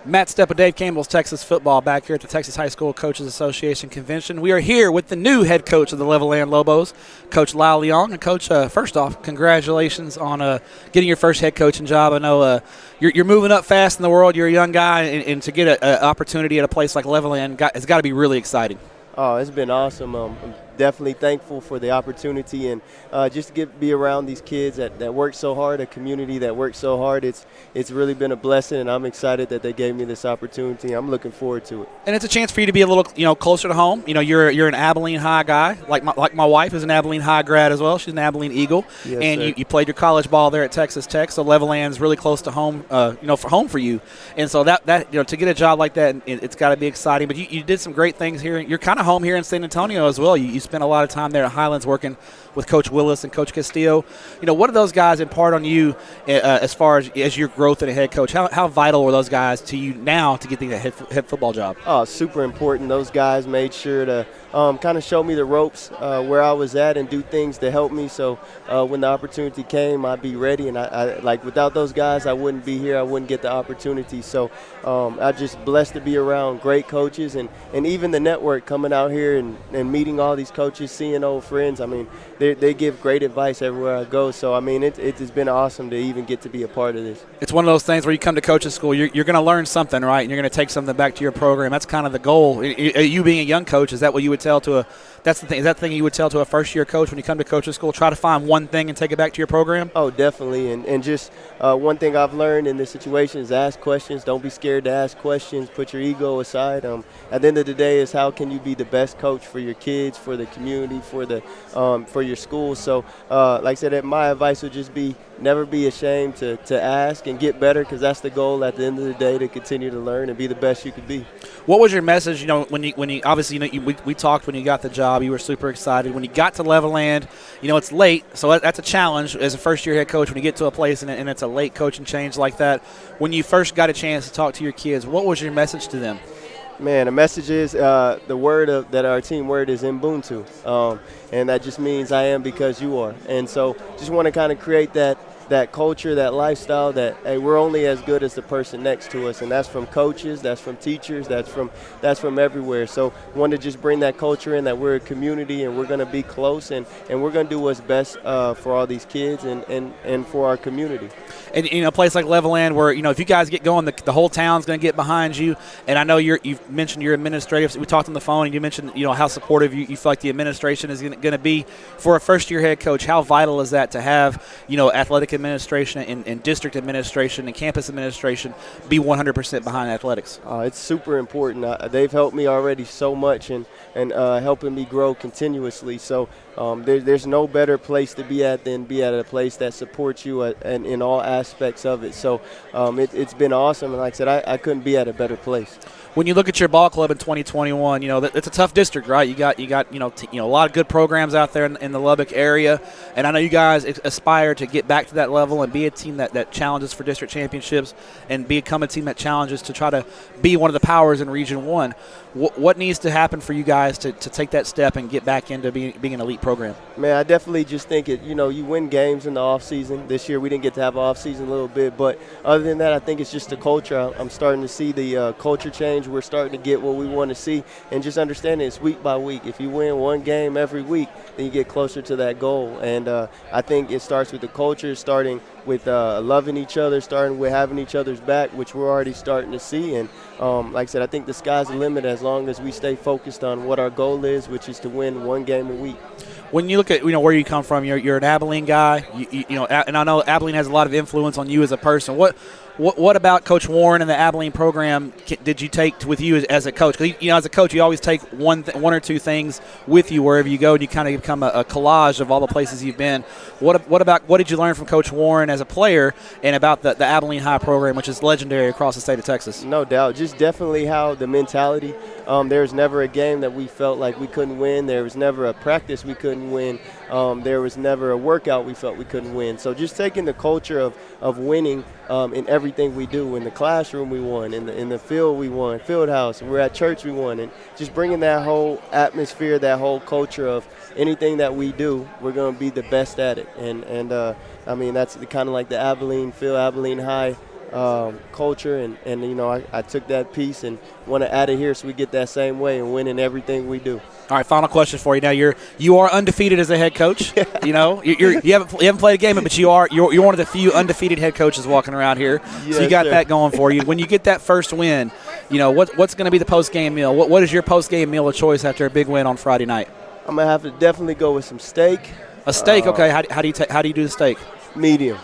Matt Stepp of Dave Campbell's Texas Football back here at the Texas High School Coaches Association Convention. We are here with the new head coach of the Levelland Lobos, Coach Lyle Leong. And, Coach, first off, congratulations on getting your first head coaching job. I know you're moving up fast in the world. You're a young guy, and to get an opportunity at a place like Levelland has got to be really exciting. Oh, it's been awesome. I'm definitely thankful for the opportunity and just to be around these kids that work so hard, a community that works so hard. It's really been a blessing, and I'm excited that they gave me this opportunity. I'm looking forward to it. And it's a chance for you to be a little, closer to home. You're an Abilene High guy, like my wife is an Abilene High grad as well. She's an Abilene Eagle, yes, and you played your college ball there at Texas Tech. So Levelland's really close to home, for home for you. And so that to get a job like that, it's got to be exciting. But you did some great things here. You're kind of home here in San Antonio as well. You spent a lot of time there at Highlands working with Coach Willis and Coach Castillo. What do those guys impart on you as far as your growth as a head coach? How vital were those guys to you now to get the head football job? Oh, super important. Those guys made sure to kind of show me the ropes where I was at and do things to help me. So when the opportunity came, I'd be ready. And I without those guys, I wouldn't be here. I wouldn't get the opportunity. So I'm just blessed to be around great coaches and even the network coming out here and meeting all these coaches, seeing old friends. I mean, they give great advice everywhere I go. So, I mean, it's been awesome to even get to be a part of this. It's one of those things where you come to coaching school, you're going to learn something, right? And you're going to take something back to your program. That's kind of the goal. You being a young coach, is that what you would tell to that's the thing. Is that the thing you would tell to a first-year coach when you come to coaching school? Try to find one thing and take it back to your program? Oh, definitely. And just one thing I've learned in this situation is ask questions. Don't be scared to ask questions. Put your ego aside. At the end of the day is how can you be the best coach for your kids, for the community, for your school. So, like I said, my advice would just be never be ashamed to ask and get better, because that's the goal at the end of the day, to continue to learn and be the best you could be. What was your message? When you obviously we talked when you got the job. You were super excited. When you got to Levelland, it's late, so that's a challenge as a first-year head coach when you get to a place and it's a late coaching change like that. When you first got a chance to talk to your kids, what was your message to them? Man, the message is the word that our team word is Ubuntu, and that just means I am because you are. And so just want to kind of create that culture, that lifestyle that, hey, we're only as good as the person next to us, and that's from coaches, that's from teachers, that's from everywhere. So want to just bring that culture in, that we're a community and we're going to be close and we're going to do what's best for all these kids and for our community. And a place like Levelland where, if you guys get going, the whole town's going to get behind you. And I know you've mentioned your administrative. We talked on the phone, and you mentioned, how supportive you feel like the administration is going to be for a first-year head coach. How vital is that to have, athletic administration and district administration and campus administration be 100% behind athletics? It's super important. They've helped me already so much and helping me grow continuously. So there's no better place to be at than be at a place that supports you in all aspects of it. So it's been awesome, and like I said, I couldn't be at a better place. When you look at your ball club in 2021, it's a tough district, right? You got a lot of good programs out there in the Lubbock area, and I know you guys aspire to get back to that level and be a team that challenges for district championships and become a team that challenges to try to be one of the powers in Region 1. What needs to happen for you guys to take that step and get back into being an elite program? Man, I definitely just think you win games in the offseason. This year we didn't get to have an offseason a little bit, but other than that, I think it's just the culture. I'm starting to see the culture change. We're starting to get what we want to see, and just understanding it's week by week. If you win one game every week, then you get closer to that goal. And I think it starts with the culture, starting with loving each other, starting with having each other's back, which we're already starting to see. And like I said, I think the sky's the limit as long as we stay focused on what our goal is, which is to win one game a week. When you look at where you come from, you're an Abilene guy, and I know Abilene has a lot of influence on you as a person. What about Coach Warren and the Abilene program did you take with you as a coach? Because as a coach, you always take one or two things with you wherever you go, and you kind of become a collage of all the places you've been. What did you learn from Coach Warren as a player, and about the Abilene High program, which is legendary across the state of Texas? No doubt, just definitely how the mentality. There was never a game that we felt like we couldn't win. There was never a practice we couldn't win. There was never a workout we felt we couldn't win. So just taking the culture of winning in everything we do. In the classroom we won, in the field we won, field house, and we're at church we won. And just bringing that whole atmosphere, that whole culture of anything that we do, we're going to be the best at it. And I mean, that's kind of like the Abilene High culture, and you know, I took that piece and want to add it here so we get that same way and win in everything we do. All right, final question for you. Now you are undefeated as a head coach. You know, you haven't played a game, but you're one of the few undefeated head coaches walking around here. Yes, so you got sir. that going for you. When you get that first win, you know what's going to be the post game meal? What is your post game meal of choice after a big win on Friday night? I'm gonna have to definitely go with some steak. A steak, okay. How do you do the steak? Medium.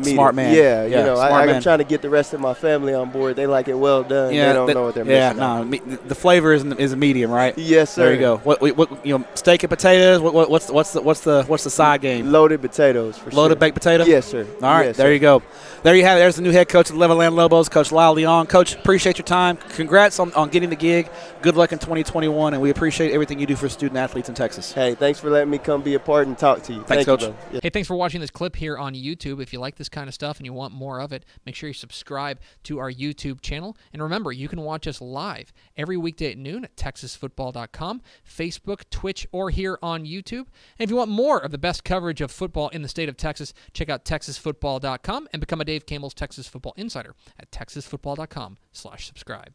Smart man. Yeah, you know, smart man. I'm trying to get the rest of my family on board. They like it well done. Yeah, they don't know what they're missing. No, the flavor is a medium, right? Yes, sir. There you go. What you know, steak and potatoes. What's the side game? Loaded potatoes for Loaded sure. baked potato. Yes, sir. All right, yes, there sir. you go. There you have it. There's the new head coach of the Levelland Lobos, Coach Lyle Leong. Coach, appreciate your time. Congrats on getting the gig. Good luck in 2021, and we appreciate everything you do for student athletes in Texas. Hey, thanks for letting me come be a part and talk to you. Thanks, Thank you, Coach. brother. Yeah. Hey, thanks for watching this clip here on YouTube. If you like this kind of stuff and you want more of it, make sure you subscribe to our YouTube channel. And remember, you can watch us live every weekday at noon at TexasFootball.com, Facebook, Twitch, or here on YouTube. And if you want more of the best coverage of football in the state of Texas, check out TexasFootball.com and become a Dave Campbell's Texas Football Insider at TexasFootball.com/subscribe.